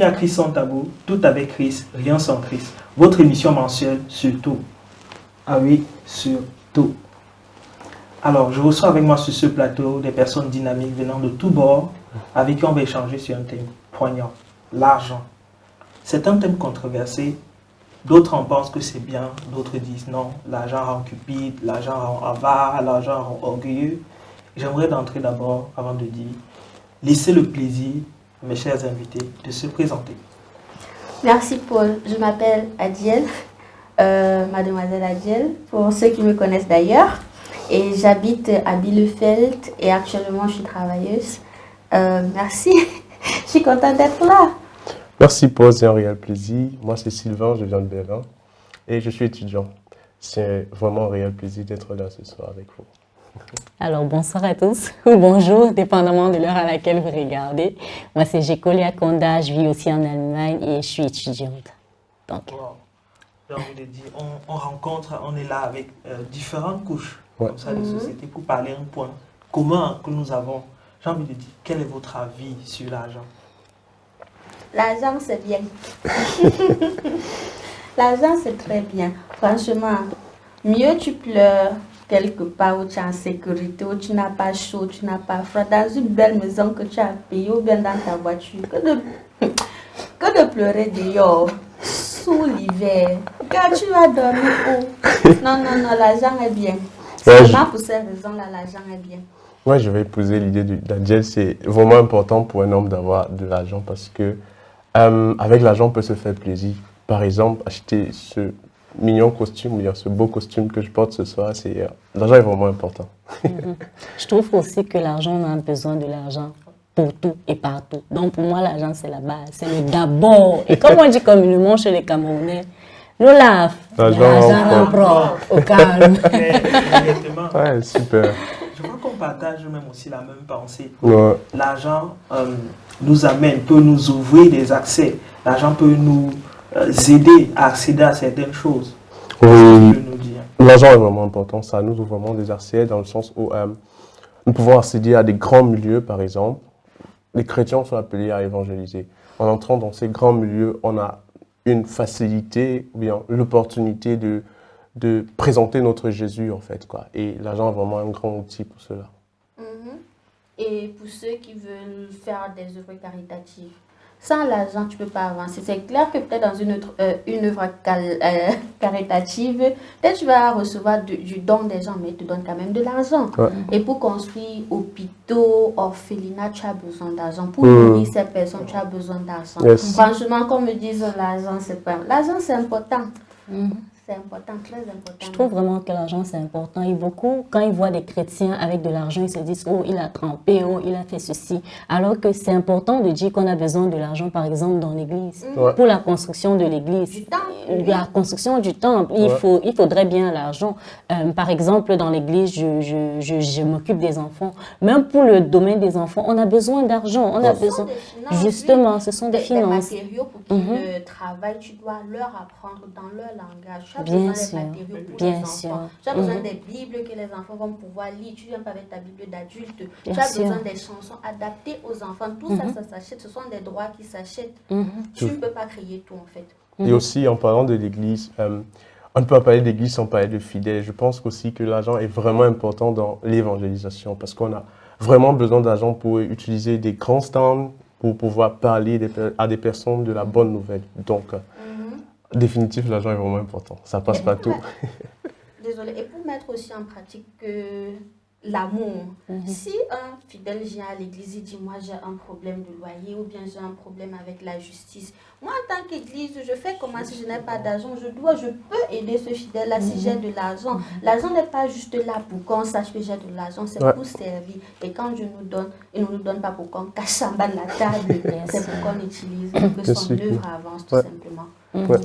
à Christ sans tabou, tout avec Christ, rien sans Christ. Votre émission mensuelle sur tout. Ah oui, sur tout. Alors, je reçois avec moi sur ce plateau des personnes dynamiques venant de tous bords, avec qui on va échanger sur un thème poignant, l'argent. C'est un thème controversé. D'autres en pensent que c'est bien, d'autres disent non, l'argent rend cupide, l'argent rend avare, l'argent rend orgueilleux. J'aimerais d'entrer d'abord, avant de dire, laissez le plaisir, mes chers invités, de se présenter. Merci Paul, je m'appelle Adiel, mademoiselle Adiel, pour ceux qui me connaissent d'ailleurs. Et j'habite à Bielefeld et actuellement je suis travailleuse. Merci, je suis contente d'être là. Merci Paul, c'est un réel plaisir. Moi c'est Sylvain, je viens de Berlin et je suis étudiant. C'est vraiment un réel plaisir d'être là ce soir avec vous. Alors bonsoir à tous, ou bonjour, dépendamment de l'heure à laquelle vous regardez. Moi c'est Gécolia Conda, je vis aussi en Allemagne et je suis étudiante. Donc. Wow. J'ai envie de dire, on est là avec différentes couches comme ça, de société pour parler un point commun que nous avons. J'ai envie de dire, quel est votre avis sur l'argent? L'argent, c'est bien. L'argent, c'est très bien. Franchement, mieux tu pleures quelque part où tu es en sécurité, où tu n'as pas chaud, tu n'as pas froid, dans une belle maison que tu as payée ou bien dans ta voiture, que de pleurer dehors, sous l'hiver. Quand tu vas dormir où? Non, l'argent est bien. Seulement pour ces raisons-là, l'argent est bien. Moi, je vais épouser l'idée d'Adiel. C'est vraiment important pour un homme d'avoir de l'argent parce que avec l'argent, on peut se faire plaisir. Par exemple, acheter ce mignon costume, bien ce beau costume que je porte ce soir, l'argent est vraiment important. Je trouve aussi que l'argent, on a besoin de l'argent pour tout et partout. Donc pour moi, l'argent, c'est la base, c'est le d'abord. Et comme on dit communément chez les Camerounais, nous lave, l'argent prend au calme. Ouais, super. Je crois qu'on partage même aussi la même pensée. Ouais. L'argent nous amène, peut nous ouvrir des accès. L'argent peut nous aider à accéder à certaines choses. Oui, l'argent est vraiment important. Ça nous ouvre vraiment des accès dans le sens où nous pouvons accéder à des grands milieux, par exemple. Les chrétiens sont appelés à évangéliser. En entrant dans ces grands milieux, on a une facilité, ou bien l'opportunité de présenter notre Jésus, en fait, quoi. Et l'argent est vraiment un grand outil pour cela. Et pour ceux qui veulent faire des œuvres caritatives, sans l'argent, tu ne peux pas avancer. C'est clair que peut-être dans une œuvre caritative, peut-être tu vas recevoir du don des gens, mais ils te donnent quand même de l'argent. Ouais. Et pour construire hôpitaux, orphelinats, tu as besoin d'argent. Pour nourrir ces personnes, tu as besoin d'argent. Yes. Franchement, comme me disent, l'argent, c'est pas... L'argent, c'est important. C'est important, très important. Je trouve vraiment que l'argent, c'est important. Et beaucoup, quand ils voient des chrétiens avec de l'argent, ils se disent « Oh, il a trempé, oh, il a fait ceci ». Alors que c'est important de dire qu'on a besoin de l'argent, par exemple, dans l'église, pour la construction de l'église. La construction du temple, il faudrait bien l'argent. Par exemple, dans l'église, je m'occupe des enfants. Même pour le domaine des enfants, on a besoin d'argent. On a besoin, justement, ce sont des finances. Des matériaux pour qu'ils travaillent, tu dois leur apprendre dans leur langage. Tu as bien besoin sûr, des matériaux pour bien les sûr. enfants. Tu as besoin des bibles que les enfants vont pouvoir lire. Tu viens pas avec ta bible d'adulte. Tu as besoin des chansons adaptées aux enfants. Tout ça, ça s'achète. Ce sont des droits qui s'achètent. Tu ne peux pas créer tout, en fait. Et aussi, en parlant de l'église, on ne peut pas parler d'église sans parler de fidèles. Je pense aussi que l'argent est vraiment important dans l'évangélisation parce qu'on a vraiment besoin d'argent pour utiliser des grands stands pour pouvoir parler à des personnes de la bonne nouvelle. Donc, définitivement, l'argent est vraiment important. Ça passe partout. Désolée. Et pour mettre aussi en pratique l'amour. Si un fidèle vient à l'église et dit « Moi, j'ai un problème de loyer ou bien j'ai un problème avec la justice. » Moi, en tant qu'église, je fais comment si je n'ai pas d'argent? Je peux aider ce fidèle-là si j'ai de l'argent. L'argent n'est pas juste là pour qu'on sache que j'ai de l'argent, c'est pour servir. Et quand Dieu nous donne, il ne nous donne pas pour qu'on cache en bas de la table. C'est pour qu'on utilise, que son œuvre avance tout simplement.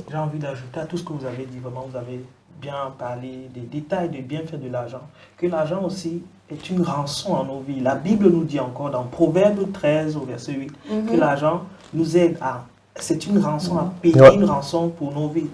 J'ai envie d'ajouter à tout ce que vous avez dit, vraiment, vous avez bien parlé des détails des bienfaits de l'argent, que l'argent aussi est une rançon en nos vies. La Bible nous dit encore dans Proverbe 13 au verset 8 que l'argent nous aide à c'est une rançon à payer, une rançon pour nos vies.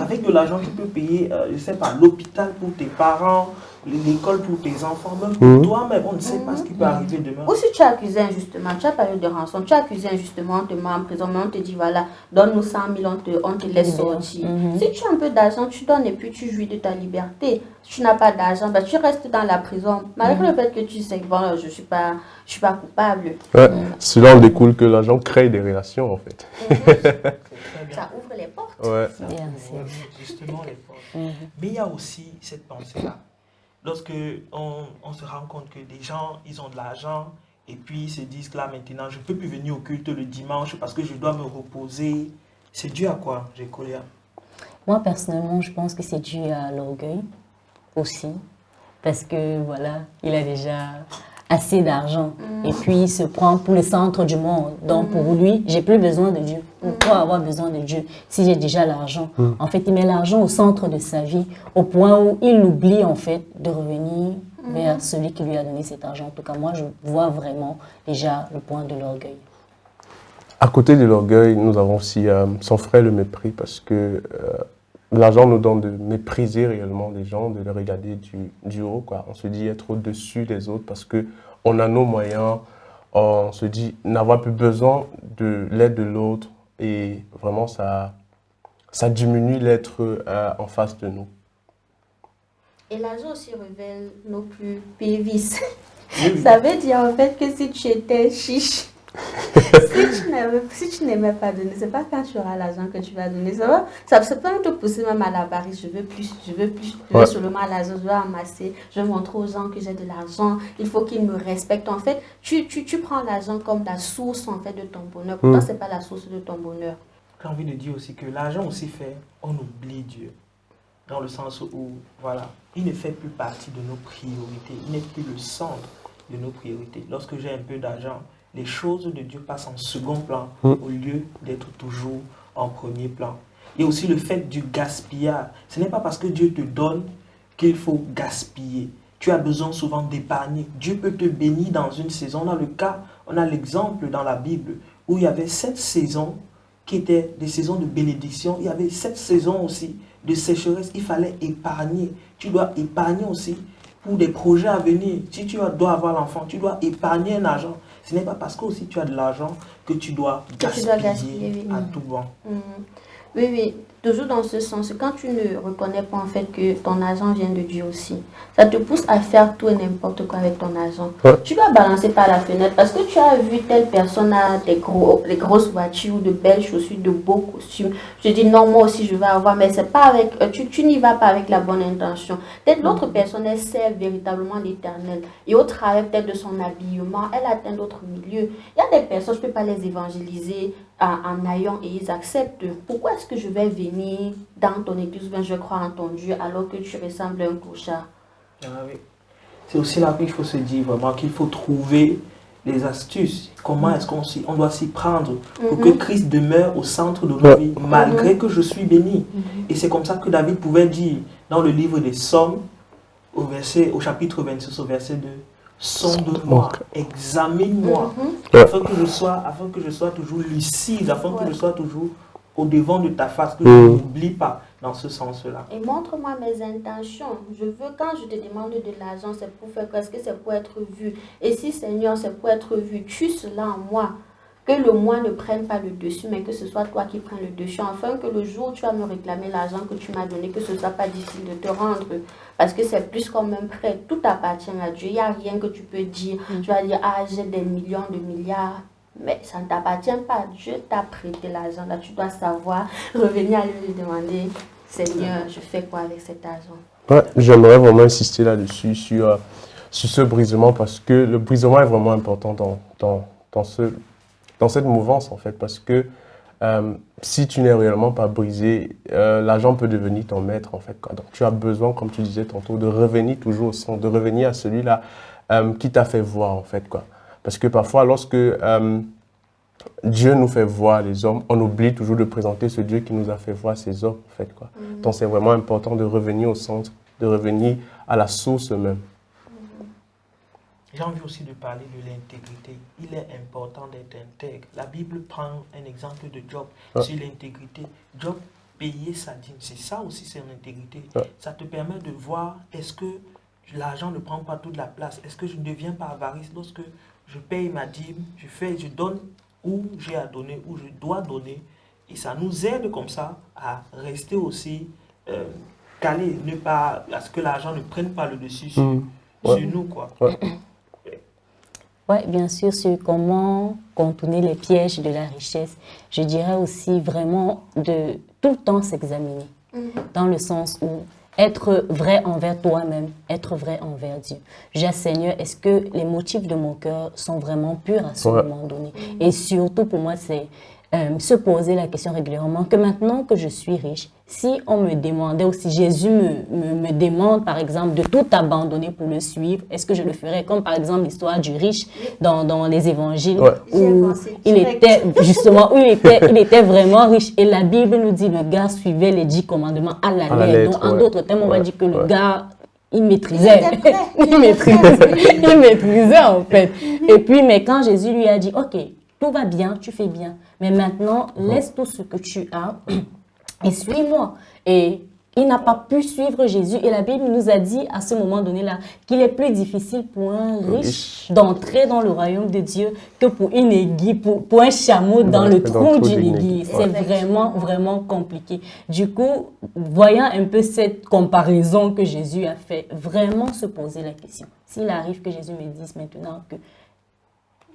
Avec de l'argent, tu peux payer, je ne sais pas, l'hôpital pour tes parents, l'école pour tes enfants, même pour toi-même. On ne sait pas ce qui peut arriver demain. Ou si tu as accusé injustement, tu as parlé de rançon, tu as accusé injustement, on te met en prison, mais on te dit voilà, donne-nous 100 000, on te laisse sortir. Si tu as un peu d'argent, tu donnes et puis tu jouis de ta liberté. Si tu n'as pas d'argent, ben, tu restes dans la prison, malgré le fait que tu sais que bon, je ne suis pas coupable. Ouais. Cela en découle que l'argent crée des relations, en fait. Ça ouvre les portes. Ouais. Justement, les portes. Mais il y a aussi cette pensée-là. Lorsque on se rend compte que des gens, ils ont de l'argent, et puis ils se disent que là maintenant, je ne peux plus venir au culte le dimanche parce que je dois me reposer. C'est dû à quoi, Gécolia? Moi, personnellement, je pense que c'est dû à l'orgueil aussi. Parce que, voilà, il a déjà assez d'argent. Et puis, il se prend pour le centre du monde. Donc, pour lui, j'ai plus besoin de Dieu. Pourquoi avoir besoin de Dieu si j'ai déjà l'argent? En fait, il met l'argent au centre de sa vie, au point où il oublie, en fait, de revenir vers celui qui lui a donné cet argent. En tout cas, moi, je vois vraiment déjà le point de l'orgueil. À côté de l'orgueil, nous avons aussi, sans frais, le mépris, parce que l'argent nous donne de mépriser réellement les gens, de les regarder du haut, quoi. On se dit être au-dessus des autres parce qu'on a nos moyens, on se dit n'avoir plus besoin de l'aide de l'autre et vraiment ça diminue l'être en face de nous. Et l'argent aussi révèle nos plus pires vices. Ça veut dire en fait que si tu étais chiche, si tu n'aimais pas donner, c'est pas quand tu auras l'argent que tu vas donner. Ça peut même te pousser même à l'avarice. Je veux plus, je veux seulement l'argent, je veux amasser, je veux montrer aux gens que j'ai de l'argent, il faut qu'ils me respectent. En fait, tu prends l'argent comme la source en fait de ton bonheur. Pourtant, c'est pas la source de ton bonheur. J'ai envie de dire aussi que l'argent aussi fait, on oublie Dieu. Dans le sens où, voilà, il ne fait plus partie de nos priorités. Il n'est plus le centre de nos priorités. Lorsque j'ai un peu d'argent, les choses de Dieu passent en second plan au lieu d'être toujours en premier plan. Et aussi le fait du gaspillage. Ce n'est pas parce que Dieu te donne qu'il faut gaspiller. Tu as besoin souvent d'épargner. Dieu peut te bénir dans une saison. On a l'exemple dans la Bible où il y avait 7 saisons qui étaient des saisons de bénédiction. Il y avait 7 saisons aussi de sécheresse. Il fallait épargner. Tu dois épargner aussi pour des projets à venir. Si tu dois avoir l'enfant, tu dois épargner un argent. Ce n'est pas parce que aussi tu as de l'argent que tu dois gaspiller à tout bon. Oui, toujours dans ce sens. Quand tu ne reconnais pas en fait que ton argent vient de Dieu aussi, ça te pousse à faire tout et n'importe quoi avec ton argent. Tu dois balancer par la fenêtre parce que tu as vu telle personne a des grosses voitures, de belles chaussures, de beaux costumes. Je dis non, moi aussi je vais avoir, mais c'est pas avec, tu n'y vas pas avec la bonne intention. Peut-être l'autre personne, elle sert véritablement l'Éternel et au travers peut-être de son habillement, elle atteint d'autres milieux. Il y a des personnes, je ne peux pas les évangéliser en ayant et ils acceptent. Pourquoi est-ce que je vais venir dans ton église, je crois en ton Dieu, alors que tu ressembles à un clochard? Oui. C'est aussi là qu'il faut se dire vraiment qu'il faut trouver les astuces. Comment est-ce qu'on doit s'y prendre pour que Christ demeure au centre de nos vies, malgré que je suis béni. Et c'est comme ça que David pouvait dire dans le livre des Psaumes, au chapitre 26, au verset 2, sonde-moi, examine-moi, afin que je sois toujours lucide, afin que je sois toujours au devant de ta face, que je n'oublie pas dans ce sens-là. Et montre-moi mes intentions. Je veux, quand je te demande de l'argent, c'est pour faire quoi? Est-ce que c'est pour être vu? Et si, Seigneur, c'est pour être vu, tue cela en moi. Que le moi ne prenne pas le dessus, mais que ce soit toi qui prennes le dessus, afin que le jour où tu vas me réclamer l'argent que tu m'as donné, que ce ne soit pas difficile de te rendre. Parce que c'est plus comme un prêt. Tout appartient à Dieu. Il n'y a rien que tu peux dire. Tu vas dire, ah, j'ai des millions de milliards. Mais ça ne t'appartient pas. Dieu t'a prêté l'argent. Là, tu dois savoir revenir à lui et demander, Seigneur, je fais quoi avec cet argent? Ouais, j'aimerais vraiment insister là-dessus, sur ce brisement, parce que le brisement est vraiment important dans cette mouvance, en fait, parce que si tu n'es réellement pas brisé, l'argent peut devenir ton maître, en fait, quoi. Donc, tu as besoin, comme tu disais tantôt, de revenir toujours au centre, de revenir à celui-là qui t'a fait voir, en fait, quoi. Parce que parfois, lorsque Dieu nous fait voir les hommes, on oublie toujours de présenter ce Dieu qui nous a fait voir ces hommes, en fait, quoi. Donc, c'est vraiment important de revenir au centre, de revenir à la source même. j'ai envie aussi de parler de l'intégrité. Il est important d'être intègre. La Bible prend un exemple de Job sur l'intégrité. Job payait sa dîme. C'est ça aussi, c'est l'intégrité. Ça te permet de voir, est-ce que l'argent ne prend pas toute la place? Est-ce que je ne deviens pas avarice lorsque je paye ma dîme, je donne où j'ai à donner, où je dois donner. Et ça nous aide comme ça à rester aussi calés, ne pas, à ce que l'argent ne prenne pas le dessus sur nous, quoi. Oui, bien sûr, sur comment contourner les pièges de la richesse. Je dirais aussi vraiment de tout le temps s'examiner, dans le sens où être vrai envers toi-même, être vrai envers Dieu. Je dis, Seigneur, est-ce que les motifs de mon cœur sont vraiment purs à ce moment donné? Et surtout, pour moi, c'est se poser la question régulièrement que maintenant que je suis riche, si on me demandait ou si Jésus me demande, par exemple, de tout abandonner pour le suivre, est-ce que je le ferais? Comme par exemple l'histoire du riche dans les évangiles, où il était justement, où il était vraiment riche. Et la Bible nous dit le gars suivait les 10 commandements à la lettre. Donc, en d'autres termes, on va dire que le gars, il maîtrisait. Il maîtrisait en fait. Et puis, mais quand Jésus lui a dit, OK, tout va bien, tu fais bien. Mais maintenant, laisse tout ce que tu as et suis-moi. Et il n'a pas pu suivre Jésus. Et la Bible nous a dit à ce moment donné-là qu'il est plus difficile pour un riche d'entrer dans le royaume de Dieu que pour une aiguille, pour un chameau dans le trou d'une aiguille. C'est vraiment, vraiment compliqué. Du coup, voyant un peu cette comparaison que Jésus a fait, vraiment se poser la question. S'il arrive que Jésus me dise maintenant que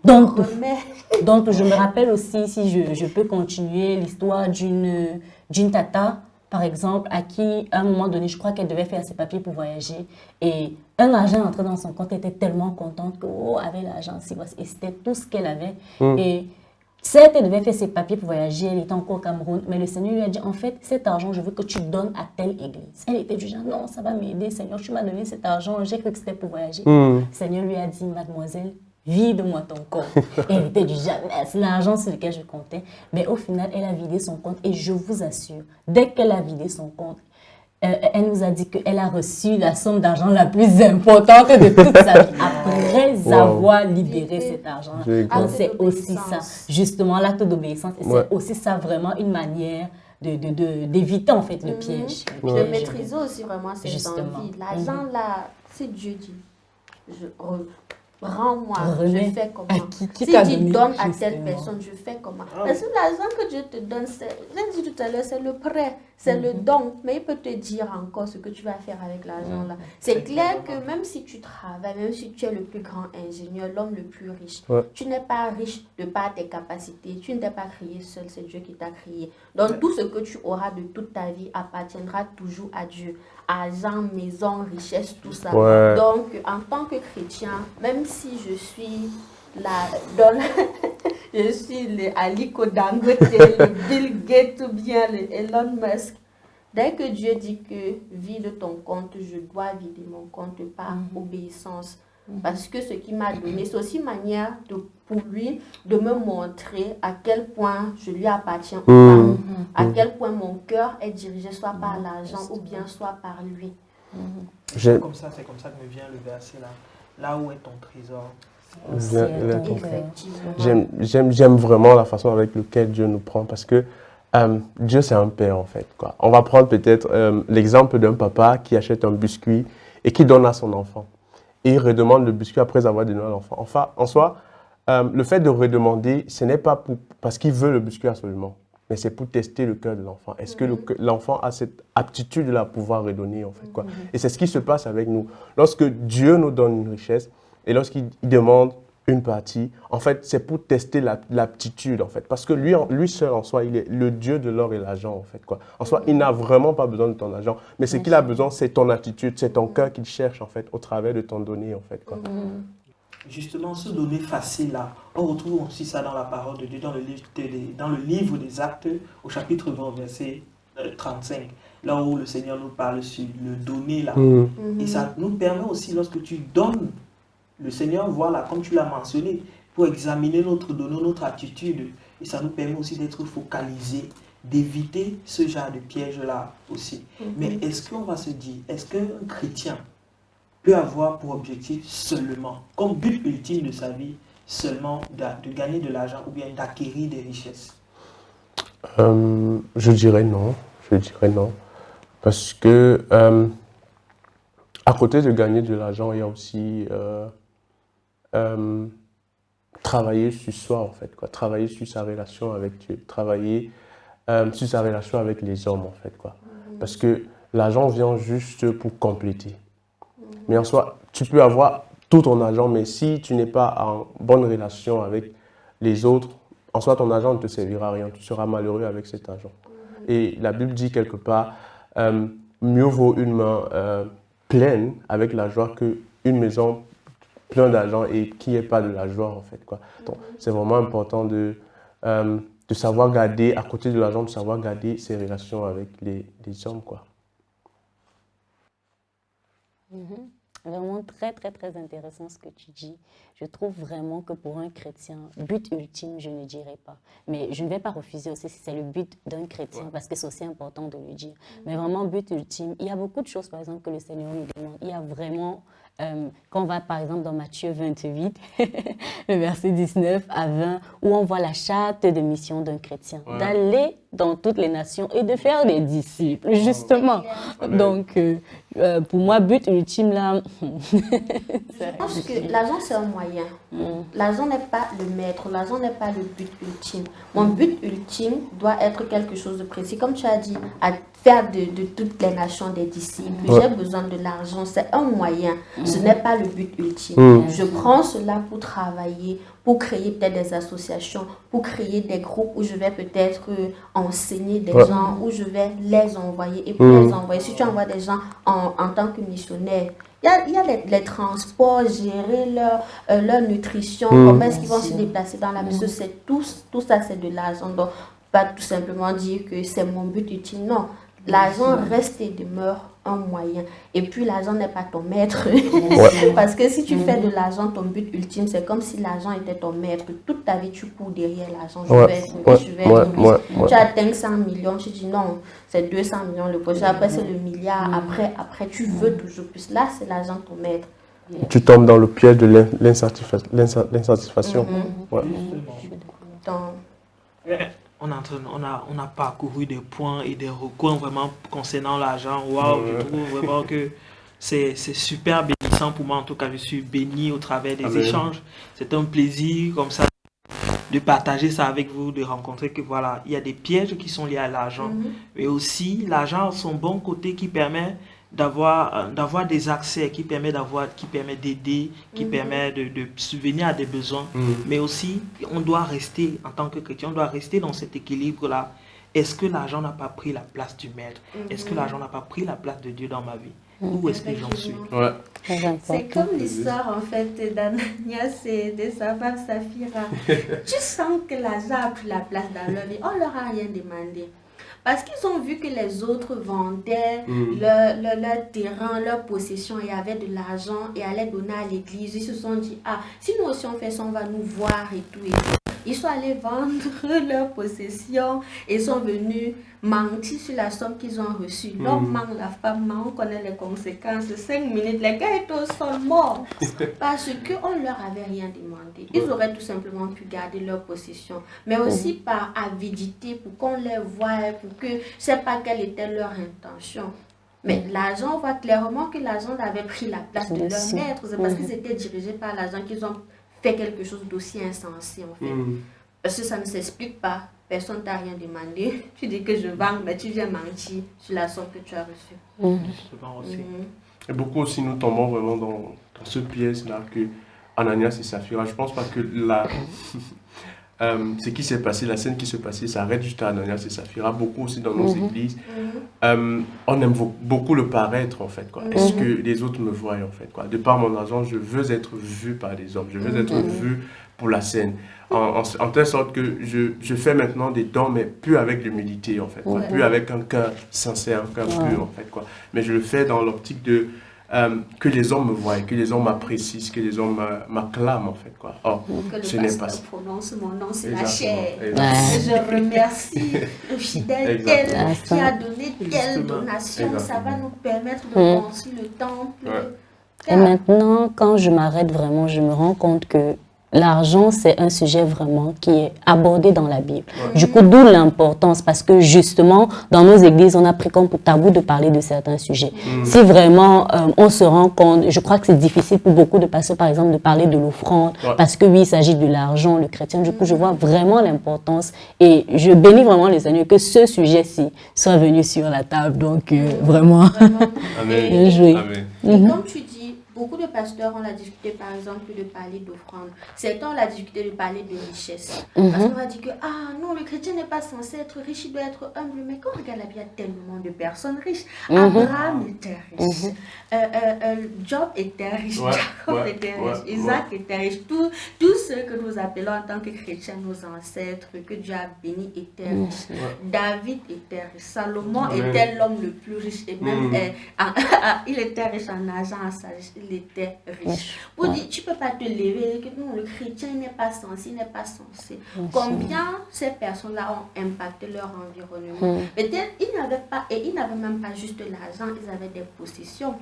donc, je me rappelle aussi, si je peux continuer, l'histoire d'une tata, par exemple, à qui, à un moment donné, je crois qu'elle devait faire ses papiers pour voyager. Et un argent entré dans son compte, elle était tellement contente que, avec l'argent, et c'était tout ce qu'elle avait. Et certes, elle devait faire ses papiers pour voyager, elle était encore au Cameroun, mais le Seigneur lui a dit, en fait, cet argent, je veux que tu donnes à telle église. Elle était du genre, non, ça va m'aider, Seigneur, tu m'as donné cet argent, j'ai cru que c'était pour voyager. Le Seigneur lui a dit, mademoiselle, vide-moi ton compte. Et elle était du jamais, c'est l'argent sur lequel je comptais. Mais au final, elle a vidé son compte. Et je vous assure, dès qu'elle a vidé son compte, elle nous a dit qu'elle a reçu la somme d'argent la plus importante de toute sa vie après avoir libéré cet argent. Donc c'est aussi ça, justement, l'acte d'obéissance. Et c'est aussi ça, vraiment, une manière d'éviter en fait le piège. De maîtriser aussi vraiment ses envies. L'argent là, si Dieu dit, rends-moi, je fais comment. Si tu donnes à telle personne, je fais comment. Parce que l'argent que Dieu te donne, j'ai dit tout à l'heure, c'est le prêt, c'est le don. Mais il peut te dire encore ce que tu vas faire avec l'argent là. C'est clair que même si tu travailles, même si tu es le plus grand ingénieur, l'homme le plus riche, tu n'es pas riche de par tes capacités. Tu ne t'es pas créé seul, c'est Dieu qui t'a créé. Donc tout ce que tu auras de toute ta vie appartiendra toujours à Dieu. Argent, maison, richesse, tout ça. Donc, en tant que chrétien, même si je suis je suis le Aliko Dangote, le Bill Gates ou bien le Elon Musk, dès que Dieu dit que vide ton compte, je dois vider mon compte par obéissance. Parce que ce qu'il m'a donné, c'est aussi une manière pour lui de me montrer à quel point je lui appartiens ou pas, à quel point mon cœur est dirigé soit par l'argent ou bien soit par lui. C'est comme ça que me vient le verset là. Là où est ton trésor? J'aime vraiment la façon avec laquelle Dieu nous prend parce que Dieu c'est un père en fait, quoi. On va prendre peut-être l'exemple d'un papa qui achète un biscuit et qui donne à son enfant. Et il redemande le biscuit après avoir donné à l'enfant. Enfin, en soi, le fait de redemander, ce n'est pas parce qu'il veut le biscuit absolument, mais c'est pour tester le cœur de l'enfant. Est-ce que l'enfant a cette aptitude à pouvoir redonner, en fait, quoi. Et c'est ce qui se passe avec nous. Lorsque Dieu nous donne une richesse et lorsqu'il demande une partie, en fait, c'est pour tester l'aptitude, en fait. Parce que lui seul, en soi, il est le Dieu de l'or et l'argent, en fait, quoi. En soi, il n'a vraiment pas besoin de ton argent. Mais ce qu'il a besoin, c'est ton attitude, c'est ton cœur qu'il cherche, en fait, au travers de ton donner, en fait, quoi. Justement, ce donner facile, là, on retrouve aussi ça dans la parole de Dieu, dans le livre des Actes, au chapitre 20, verset 35. Là où le Seigneur nous parle sur le donner, là. Et ça nous permet aussi, lorsque tu donnes, le Seigneur voit là, comme tu l'as mentionné, pour examiner notre donner, notre attitude. Et ça nous permet aussi d'être focalisés, d'éviter ce genre de piège-là aussi. Mais est-ce qu'on va se dire, est-ce qu'un chrétien peut avoir pour objectif seulement, comme but ultime de sa vie, seulement de gagner de l'argent ou bien d'acquérir des richesses? Je dirais non. Je dirais non. Parce que à côté de gagner de l'argent, il y a aussi travailler sur soi, en fait, quoi. Travailler sur sa relation avec Dieu, travailler sur sa relation avec les hommes, en fait, quoi. Parce que l'argent vient juste pour compléter. Mais en soi, tu peux avoir tout ton argent, mais si tu n'es pas en bonne relation avec les autres, en soi, ton argent ne te servira à rien. Tu seras malheureux avec cet argent. Et la Bible dit quelque part, mieux vaut une main pleine avec la joie qu'une maison pleine d'argent et qui n'ait pas de la joie, en fait, quoi. Donc, c'est vraiment important de savoir garder, à côté de l'argent, de savoir garder ses relations avec les hommes, quoi. Vraiment très, très, très intéressant ce que tu dis. Je trouve vraiment que pour un chrétien, but ultime, je ne dirais pas. Mais je ne vais pas refuser aussi si c'est le but d'un chrétien, parce que c'est aussi important de le dire. Mais vraiment, but ultime, il y a beaucoup de choses, par exemple, que le Seigneur nous demande. Il y a vraiment, quand on va, par exemple, dans Matthieu 28, le verset 19 à 20, où on voit la charte de mission d'un chrétien, d'aller dans toutes les nations et de faire des disciples, justement. Donc, pour moi, but ultime, là... Je pense que l'argent, c'est un moyen. L'argent n'est pas le maître, l'argent n'est pas le but ultime. Mon but ultime doit être quelque chose de précis. Comme tu as dit, à faire de toutes les nations des disciples. J'ai besoin de l'argent, c'est un moyen. Ce n'est pas le but ultime. Je prends cela pour travailler, pour créer peut-être des associations, pour créer des groupes où je vais peut-être enseigner des gens, où je vais les envoyer. Et pour les envoyer, si tu envoies des gens en tant que missionnaire, il y a les transports, gérer leur nutrition, comment est-ce qu'ils vont se déplacer dans la maison, c'est tout ça, c'est de l'argent. Donc, pas tout simplement dire que c'est mon but ultime, non. L'argent reste et demeure un moyen. Et puis, l'argent n'est pas ton maître. Parce que si tu fais de l'argent ton but ultime, c'est comme si l'argent était ton maître. Toute ta vie, tu cours derrière l'argent. Je vais être riche, je vais être riche. Tu atteins 100 millions, tu dis non, c'est 200 millions le prochain. Après, c'est le milliard. Après, tu veux toujours plus. Là, c'est l'argent ton maître. Tu tombes dans le piège de l'insatisfaction. On a parcouru des points et des recoins vraiment concernant l'argent. Waouh, je trouve vraiment que c'est super bénissant pour moi. En tout cas, je suis béni au travers des échanges. C'est un plaisir comme ça de partager ça avec vous, de rencontrer que voilà, il y a des pièges qui sont liés à l'argent. Mais aussi, l'argent a son bon côté qui permet d'avoir des accès, qui permet d'aider, qui permet de subvenir à des besoins. Mais aussi, on doit rester, en tant que chrétien, on doit rester dans cet équilibre-là. Est-ce que l'argent n'a pas pris la place du maître? Est-ce que l'argent n'a pas pris la place de Dieu dans ma vie? Où est-ce que j'en suis? C'est comme l'histoire en fait d'Ananias et de sa femme Saphira. Tu sens que l'argent a pris la place dans leur vie. On leur a rien demandé. Parce qu'ils ont vu que les autres vendaient leur terrain, leur possession et avaient de l'argent et allaient donner à l'église. Ils se sont dit, ah, si nous aussi on fait ça, on va nous voir et tout. Ils sont allés vendre leur possession et sont venus mentir sur la somme qu'ils ont reçue. L'homme manque, la femme manque, on connaît les conséquences. 5 minutes, les gars étaient au sol morts. Parce qu'on ne leur avait rien demandé. Ils auraient tout simplement pu garder leur possession. Mais aussi par avidité, pour qu'on les voie, pour que je ne sais pas quelle était leur intention. Mais l'argent, on voit clairement que l'argent avait pris la place de leur maître. C'est parce qu'ils étaient dirigés par l'argent qu'ils ont fait quelque chose d'aussi insensé en fait. Parce que ça ne s'explique pas. Personne ne t'a rien demandé. Tu dis que je vends, mais tu viens mentir sur la somme que tu as reçue. Et beaucoup aussi nous tombons vraiment dans ce piège-là que Ananias et Saphira. Je pense pas que ce qui s'est passé, la scène qui s'est passée, ça arrête juste à Ananias et Saphira. Beaucoup aussi dans nos églises. On aime beaucoup le paraître en fait. Est-ce que les autres me voient en fait, quoi. De par mon argent, je veux être vu par des hommes. Je veux être vu pour la scène. En telle sorte que je fais maintenant des dons, mais plus avec l'humilité en fait. Plus avec un cœur sincère, un cœur pur en fait. Mais je le fais dans l'optique de que les hommes me voient, que les hommes m'apprécient, que les hommes m'acclament en fait. Or, ce n'est pas ça. Prononce mon nom, c'est la chair. Je remercie le fidèle qui a donné telle donation. Ça va nous permettre de construire le temple. Et maintenant, quand je m'arrête vraiment, je me rends compte que l'argent, c'est un sujet vraiment qui est abordé dans la Bible. Du coup, d'où l'importance, parce que justement, dans nos églises, on a pris comme tabou de parler de certains sujets. Si vraiment on se rend compte, je crois que c'est difficile pour beaucoup de pasteurs, par exemple, de parler de l'offrande, parce que oui, il s'agit de l'argent, le chrétien. Du coup, je vois vraiment l'importance et je bénis vraiment les Seigneurs que ce sujet-ci soit venu sur la table. Donc, vraiment, Amen. Amen. Et comme tu dis, beaucoup de pasteurs ont la difficulté, par exemple, de parler d'offrande. Certains ont la difficulté de parler de richesse. Parce qu'on va dire que, ah non, le chrétien n'est pas censé être riche, il doit être humble. Mais quand on regarde la Bible, il y a tellement de personnes riches. Abraham était riche. Job était riche. Jacob était riche. Isaac était riche. Tous ceux que nous appelons en tant que chrétiens, nos ancêtres, que Dieu a bénis, étaient riches. David était riche. Salomon était l'homme le plus riche. Et même, il était riche en argent, en sagesse. Il était riche. Pour dire, tu ne peux pas te lever et que non, le chrétien n'est pas censé, il n'est pas censé. Combien ces personnes-là ont impacté leur environnement? Peut-être ils n'avaient même pas juste l'argent, ils avaient des possessions.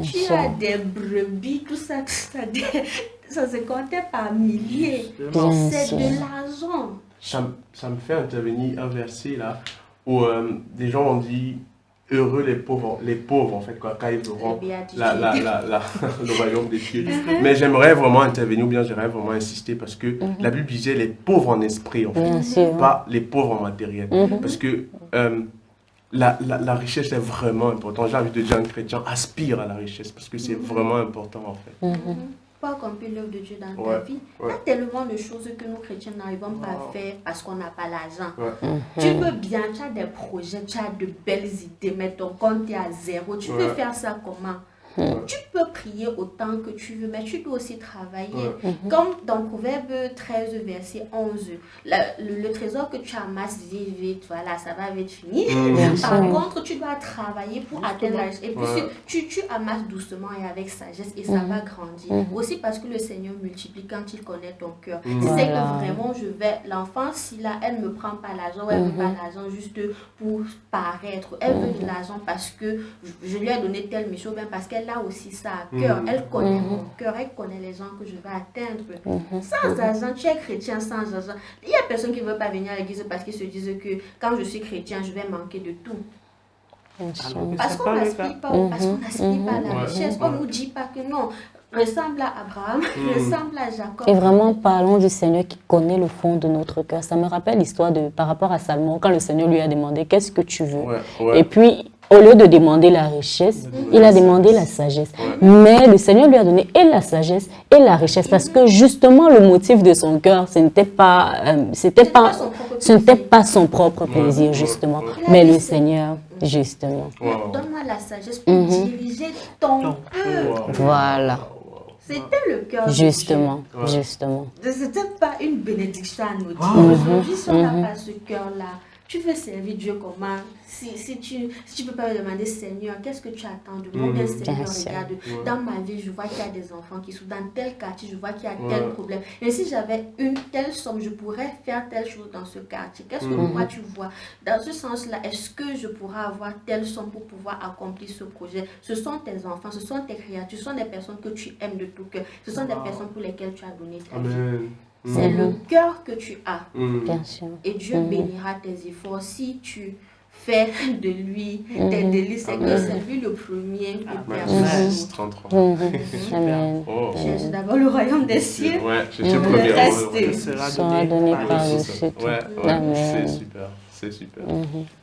Tu as des brebis, tout ça, ça se comptait par milliers. C'est de l'argent. Ça me fait intervenir un verset là où des gens ont dit heureux les pauvres en fait, quand ils auront le royaume des cieux. Mais j'aimerais vraiment intervenir, ou bien j'aimerais vraiment insister, parce que la Bible disait les pauvres en esprit, en fait, pas les pauvres en matériel. Parce que la richesse est vraiment importante. J'ai envie de dire, un chrétien aspire à la richesse, parce que c'est vraiment important, en fait. Pour accomplir l'œuvre de Dieu dans ta vie. Il y a tellement de choses que nous chrétiens n'arrivons pas à faire parce qu'on n'a pas l'argent. Tu veux bien, tu as des projets, tu as de belles idées, mais ton compte est à zéro. Tu veux faire ça comment? Tu peux prier autant que tu veux, mais tu dois aussi travailler. Comme dans Proverbe 13, verset 11, le trésor que tu amasses vite, voilà, ça va vite finir. Par contre, tu dois travailler pour atteindre la richesse. Et puis, tu amasses doucement et avec sagesse et ça va grandir. Aussi parce que le Seigneur multiplie quand il connaît ton cœur. Si c'est que vraiment l'enfant, si là, elle ne me prend pas l'argent, ou elle ne veut pas l'argent juste pour paraître, elle veut de l'argent parce que je lui ai donné telle mission, bien parce qu'elle a aussi ça à cœur. Elle connaît mon cœur, elle connaît les gens que je vais atteindre. Sans argent, tu es chrétien sans argent. Il y a personne qui ne veut pas venir à l'église parce qu'ils se disent que quand je suis chrétien, je vais manquer de tout. Parce qu'on n'aspire pas, à la richesse. On ne nous dit pas que non. Ressemble à Abraham, ressemble à Jacob. Et vraiment, parlons du Seigneur qui connaît le fond de notre cœur. Ça me rappelle l'histoire par rapport à Salomon, quand le Seigneur lui a demandé « Qu'est-ce que tu veux ?» Et puis, au lieu de demander la richesse, il a demandé la sagesse. Mais le Seigneur lui a donné et la sagesse et la richesse parce que justement, le motif de son cœur, ce n'était pas son propre plaisir, justement. Mais le Seigneur, justement. Donne-moi la sagesse pour diriger ton cœur. Voilà. C'était le cœur justement, de Dieu. Justement. C'était pas une bénédiction à nous dire. Aujourd'hui, si on n'a pas ce cœur-là, tu veux servir Dieu comment? Si tu peux pas me demander, Seigneur, qu'est-ce que tu attends de moi? Bien, Seigneur, regarde, dans ma vie, je vois qu'il y a des enfants qui sont dans tel quartier, je vois qu'il y a tel problème. Et si j'avais une telle somme, je pourrais faire telle chose dans ce quartier. Qu'est-ce que moi tu vois? Dans ce sens-là, est-ce que je pourrais avoir telle somme pour pouvoir accomplir ce projet? Ce sont tes enfants, ce sont tes créatures, ce sont des personnes que tu aimes de tout cœur. Ce sont des personnes pour lesquelles tu as donné ta vie. C'est le cœur que tu as. Bien sûr. Et Dieu bénira tes efforts si tu fais de lui tes délices. C'est que c'est lui le premier que Amen. Cherche d'abord le royaume des cieux. Le reste sera donné par-dessus tout. C'est super. C'est super.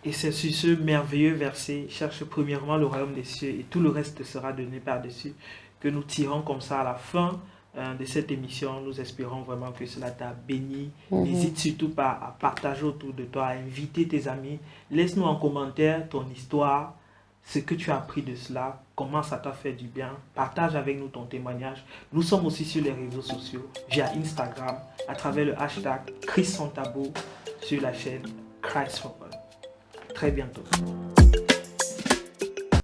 Et c'est sur ce merveilleux verset, cherche premièrement le royaume des cieux et tout le reste sera donné par-dessus, que nous tirons comme ça à la fin de cette émission. Nous espérons vraiment que cela t'a béni. N'hésite surtout pas à partager autour de toi, à inviter tes amis. Laisse-nous en commentaire ton histoire, ce que tu as appris de cela, comment ça t'a fait du bien. Partage avec nous ton témoignage. Nous sommes aussi sur les réseaux sociaux, via Instagram, à travers le hashtag Chris Santabo, sur la chaîne Christ for All. Très bientôt.